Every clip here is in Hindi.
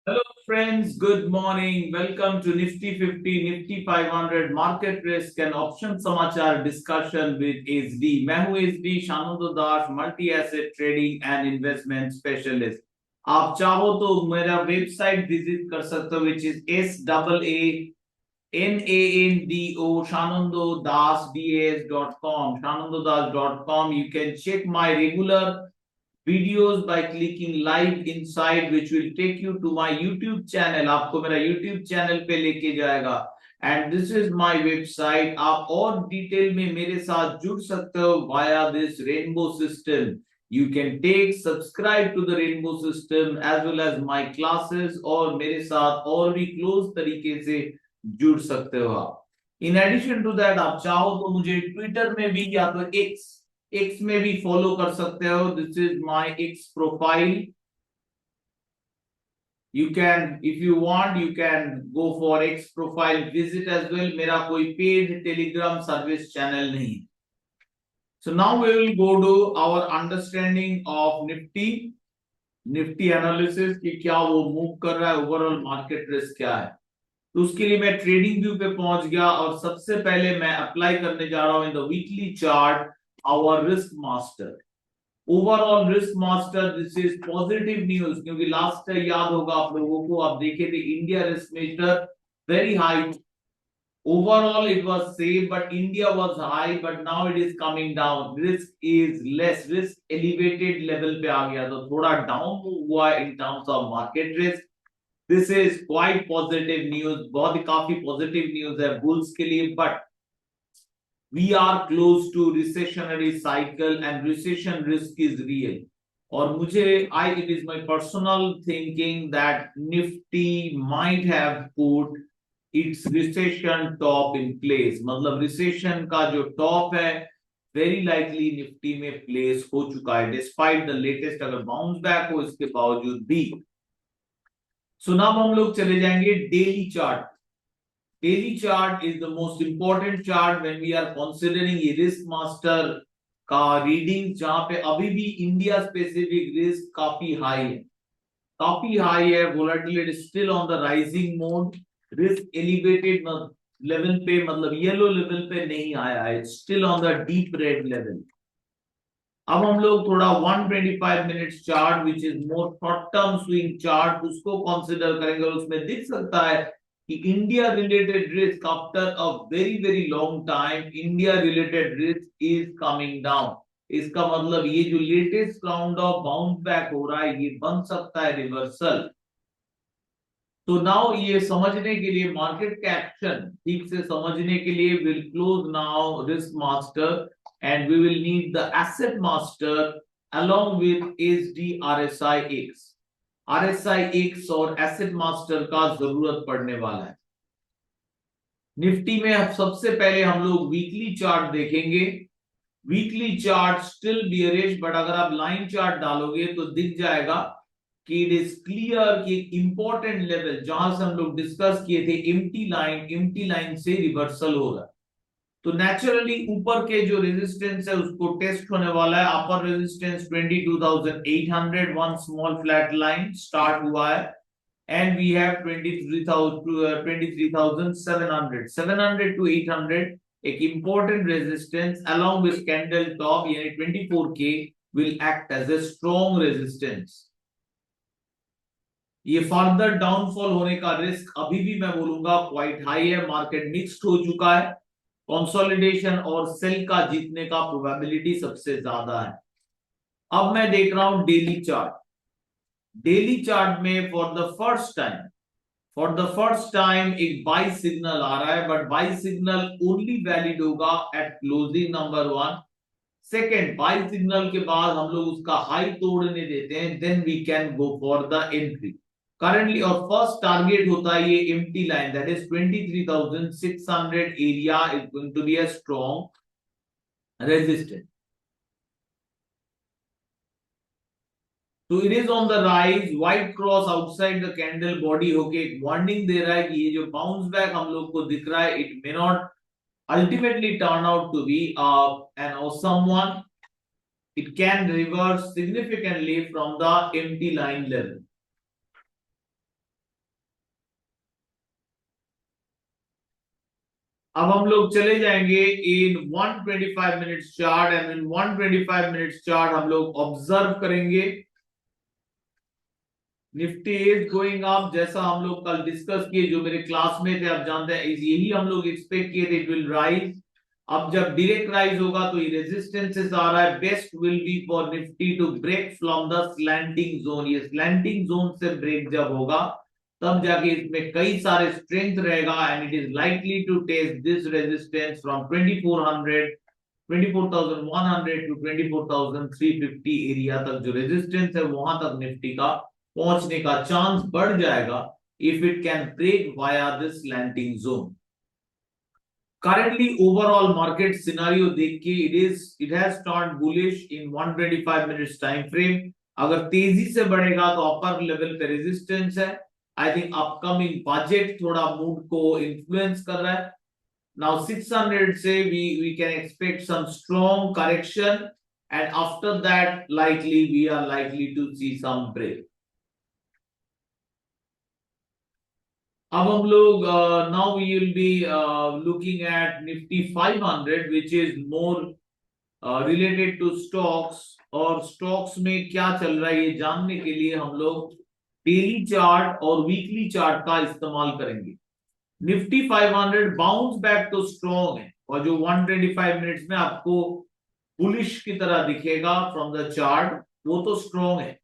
Hello friends, good morning. Welcome to Nifty 50, Nifty 500 market risk and option समाचार discussion with SD. मैं हूं SD Shanando Das, multi asset trading and investment specialist. आप चाहो तो मेरा वेबसाइट विजिट कर सकते हो, which is SAANANDO shanandodas.com, shanandodas.com. You can check my regular videos by clicking live inside, which will take you to my YouTube channel. आपको मेरा YouTube channel पे लेके जाएगा. And this is my website. आप और डिटेल में मेरे साथ जुड़ सकते हो via this rainbow system. You can take subscribe to the rainbow system as well as my classes, और मेरे साथ और भी क्लोज तरीके से जुड़ सकते हो आप. In addition to that, आप चाहो तो मुझे ट्विटर में भी या तो एक्स में भी फॉलो कर सकते हो. This is my X profile. You can, if you want, you can go for X profile visit as well. मेरा कोई पेड टेलीग्राम सर्विस चैनल नहीं. So now we will go to our understanding of Nifty analysis कि क्या वो मूव कर रहा है, ओवरऑल मार्केट रिस्क क्या है. तो उसके लिए मैं ट्रेडिंग व्यू पे पहुंच गया और सबसे पहले मैं अप्लाई करने जा रहा हूं in the weekly chart our risk master. Overall risk master, this is positive news, क्योंकि लास्ट याद होगा आप लोगों को, आप देखे थे India risk measure very high. Overall, it was safe, but India was high, but now it is coming down. Risk is less, risk elevated level पे आ गया, तो थोड़ा डाउन हुआ in terms of market risk. This is quite positive news, बहुत ही काफी positive news है bulls के लिए, but we are close to recessionary cycle and recession risk is real. और मुझे it is my personal thinking that Nifty might have put its recession top in place. मतलब recession का जो top है very likely Nifty में place हो चुका है, despite the latest अगर bounce back हो इसके बावजूद भी. So now हम लोग चले जाएंगे daily chart. Daily chart is the most important chart when we are considering a risk master का रीडिंग, जहां पे अभी भी इंडिया स्पेसिफिक रिस्क काफी हाई है. Volatility still on the rising mode. Risk elevated level पे, मतलब येलो लेवल पे नहीं आया है, still on the deep red level. अब हम लोग थोड़ा 125 minutes chart which is more short term swing chart उसको कंसीडर करेंगे. और उसमें दिख सकता है कि India related risk after a very long time, India related risk is coming down. इसका मतलब ये जो latest round of bounce back हो रहा है ये बन सकता है रिवर्सल. तो नाउ ये समझने के लिए, मार्केट का एक्शन ठीक से समझने के लिए, will close now risk master and we will need the asset master along with SD RSI-X. RSI-X और asset master का जरूरत पड़ने वाला है. निफ्टी में अब सबसे पहले हम लोग वीकली चार्ट देखेंगे. Weekly chart still bearish, but अगर आप लाइन चार्ट डालोगे तो दिख जाएगा कि इट इज क्लियर कि इंपॉर्टेंट लेवल जहां से हम लोग डिस्कस किए थे एम्प्टी लाइन से रिवर्सल हो रहा है. तो नेचुरली ऊपर के जो रेजिस्टेंस है उसको टेस्ट होने वाला है. Upper resistance 22,800, one small flat line start हुआ है. एंड वी हैव 23,700, 700 to 800 एक important resistance along with candle top, यानी 24K will act as a strong resistance. ये फर्दर डाउनफॉल होने का रिस्क अभी भी मैं बोलूंगा क्वाइट हाई है. मार्केट मिक्स्ड हो चुका है. कंसोलिडेशन और सेल का जीतने का प्रोबेबिलिटी सबसे ज्यादा है. अब मैं देख रहा हूं डेली चार्ट. डेली चार्ट में फॉर द फर्स्ट टाइम एक बाई सिग्नल आ रहा है, but buy signal only valid होगा at closing number 1. Second, buy signal के बाद हम लोग उसका हाई तोड़ने देते हैं, then we can go for the entry. Currently और फर्स्ट टारगेट होता है ये empty line, that is 23,600 area is going to be a strong resistance. तो it is on the rise. White cross outside the candle body होके एक वार्निंग दे रहा है कि ये जो बाउंस बैक हम लोग को दिख रहा है, it may not ultimately turn out to be an awesome one. It can reverse significantly from the empty line level. अब हम लोग चले जाएंगे इन 125 minutes chart and in 125 minutes chart हम लोग ऑब्जर्व करेंगे निफ्टी इज गोइंग अप, जैसा हम लोग कल डिस्कस किए, जो मेरे क्लास में थे आप जानते हैं, यही हम लोग एक्सपेक्ट किए थे, इट विल राइज। अब जब डायरेक्ट राइज होगा तो ये रेजिस्टेंसेस आ रहा है, best will be for Nifty to break from the slanting zone. ये स्लैंटिंग जोन से ब्रेक जब होगा तब जाके इसमें कई सारे स्ट्रेंथ रहेगा and it is likely to test this resistance from 2400 24,100 to 24,350 area तक। जो रेजिस्टेंस है वहां तक निफ्टी का पहुंचने का चांस बढ़ जाएगा if it can break via this landing zone. Currently overall market scenario देख के it has turned bullish in 125 minutes time frame। अगर तेजी से बढ़ेगा तो अपर लेवल पे रेजिस्टेंस है। आई थिंक अपकमिंग बजट थोड़ा मूड को इन्फ्लुएंस कर रहा है। Now 600 से we can expect some strong correction and after that likely we are likely to see some break। अब हम लोग now we will be looking at Nifty 500 which is more related to stocks. और स्टॉक्स में क्या चल रहा है ये जानने के लिए हम लोग डेली चार्ट और वीकली चार्ट का इस्तेमाल करेंगे। निफ्टी 500 बाउंस बैक तो स्ट्रॉन्ग है और जो 125 मिनट्स में आपको बुलिश की तरह दिखेगा फ्रॉम द चार्ट वो तो स्ट्रॉन्ग है,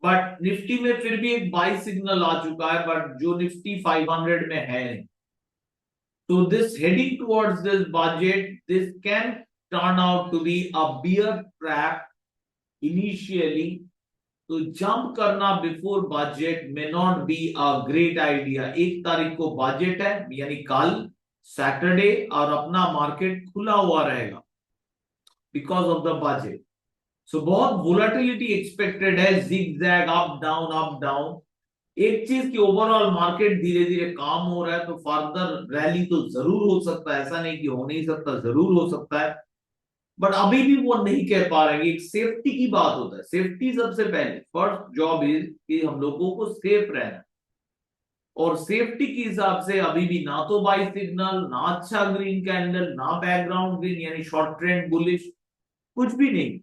बट निफ्टी में फिर भी एक बाई सिग्नल आ चुका है, बट जो निफ्टी 500 में है। तो this heading towards this budget, this can turn out to be a bear trap initially. तो जंप करना before budget may not be a great idea. 1 तारीख को बजट है यानी कल सैटरडे और अपना मार्केट खुला हुआ रहेगा बिकॉज ऑफ द बजट। सो बहुत वोलेटिलिटी एक्सपेक्टेड है, जिगजैग अप डाउन। एक चीज की ओवरऑल मार्केट धीरे धीरे काम हो रहा है तो फर्दर रैली तो जरूर हो सकता है, ऐसा नहीं कि हो नहीं सकता, जरूर हो सकता है, बट अभी भी वो नहीं कह पा रहे। एक सेफ्टी की बात होता है, सेफ्टी सबसे पहले फर्स्ट जॉब इज कि हम लोगों को सेफ रहना, और सेफ्टी के हिसाब से अभी भी ना तो बाई सिग्नल, ना अच्छा ग्रीन कैंडल, ना बैकग्राउंड ग्रीन यानी शॉर्ट ट्रेंड बुलिश, कुछ भी नहीं।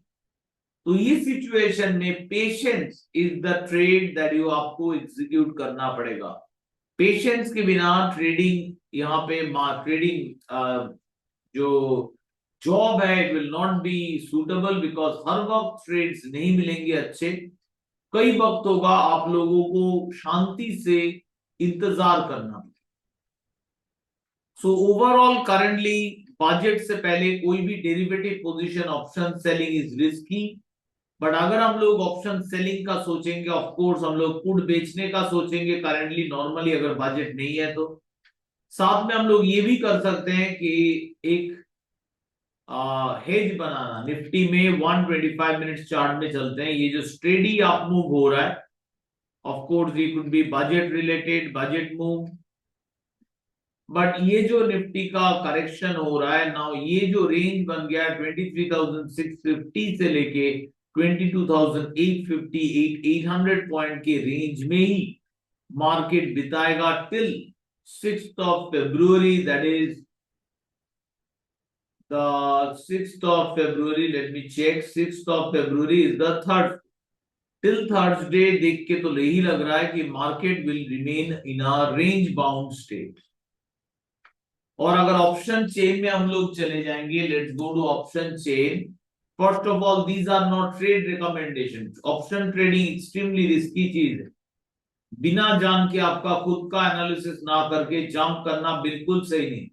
तो ये सिचुएशन में patience is the trade that you आपको एग्जीक्यूट करना पड़ेगा। पेशेंस के बिना ट्रेडिंग यहाँ पे ट्रेडिंग जो जॉब है it will not be suitable, because हर वक्त ट्रेड्स नहीं मिलेंगे अच्छे। कई वक्त होगा आप लोगों को शांति से इंतजार करना। सो ओवरऑल करंटली बजट से पहले कोई भी derivative position option selling is risky, but अगर हम लोग ऑप्शन सेलिंग का सोचेंगे, ऑफ कोर्स हम लोग पुट बेचने का सोचेंगे करंटली नॉर्मली अगर बजट नहीं है तो। साथ में हम लोग ये भी कर सकते हैं कि एक हेज बनाना। निफ्टी में 125 मिनट्स चार्ट में चलते हैं, ये जो स्टेडी अप मूव हो रहा है, of course it could be budget related budget move, but ये जो निफ्टी का करेक्शन हो रहा है नाउ, ये जो रेंज बन गया 23,650 से लेके 22,858 800 पॉइंट के रेंज में ही मार्केट बिताएगा till 6th of February। That is the 6th of February, let me check, 6th of February is the third, till Thursday देख के तो यही लग रहा है कि market will remain in a range bound state. और अगर ऑप्शन चेन में हम लोग चले जाएंगे, let's go to option chain. First of all these are not trade recommendation. Option trading extremely risky चीज है, बिना जान के आपका खुद का एनालिसिस ना करके जंप करना बिल्कुल सही नहीं।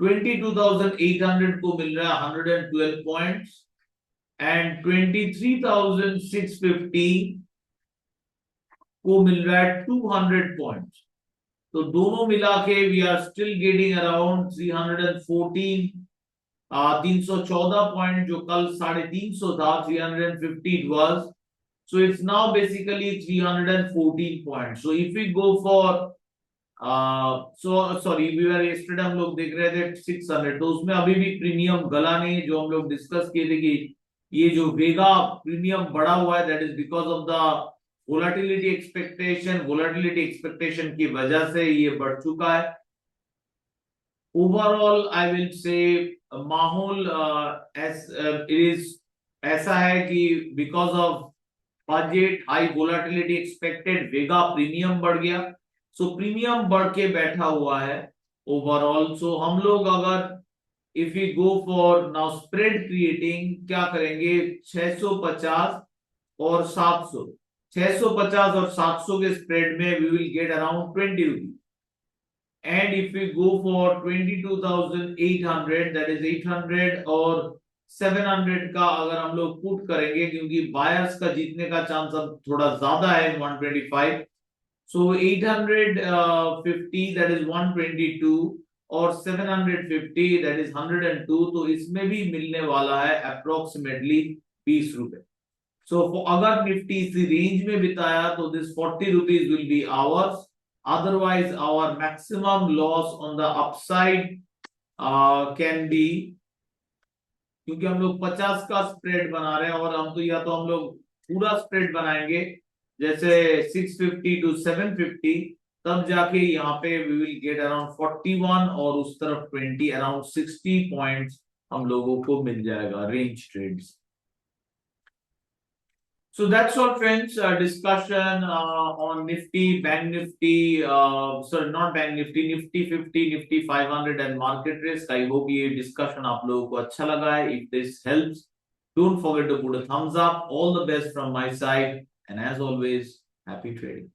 22,800 को मिल रहा है 112 पॉइंट्स एंड 23,650 को मिल रहा है 200 पॉइंट्स। तो दोनों मिला के we are still getting around 314 314 point, जो कल 350 था 350 it was, so it's now basically 314 point. So if we go for sorry we were yesterday हम लोग देख रहे थे 600, तो उसमें अभी भी प्रीमियम गला नहीं है। जो हम लोग डिस्कस किए थे कि ये जो वेगा प्रीमियम बढ़ा हुआ है that is because of the volatility expectation की वजह से ये बढ़ चुका है। ओवरऑल आई विल से माहौल ऐसा है कि because of budget high volatility expected, Vega premium बढ़ गया, सो प्रीमियम बढ़ के बैठा हुआ है ओवरऑल। सो हम लोग अगर if you go for now spread creating, क्या करेंगे 650 और 700, 650 और 700 के स्प्रेड में we will get around 20 rupees. And if we go for 22,800, that is 800 और 700 का अगर हम लोग पुट करेंगे, क्योंकि बायर्स का जीतने का चांस अब थोड़ा ज्यादा है 125, सो 850 that is 122 और 750 that is 102, तो इसमें भी मिलने वाला है अप्रोक्सीमेटली 20 रुपए। सो अगर निफ्टी इसी रेंज में बिताया तो this 40 rupees will be hours, otherwise our maximum loss on the upside can be, क्योंकि हम लोग 50 का स्प्रेड बना रहे हैं और हम तो या तो हम लोग पूरा स्प्रेड बनाएंगे जैसे 650 to 750, तब जाके यहाँ पे we will get around 41 और उस तरफ 20, around 60 पॉइंट्स हम लोगों को मिल जाएगा range trades. So that's all, friends. Discussion on Nifty, Bank Nifty, sorry, not Bank Nifty, Nifty 50, Nifty 500 and market risk. I hope ये discussion आप लोगों को अच्छा लगा है. If this helps, don't forget to put a thumbs up. All the best from my side. And as always, happy trading.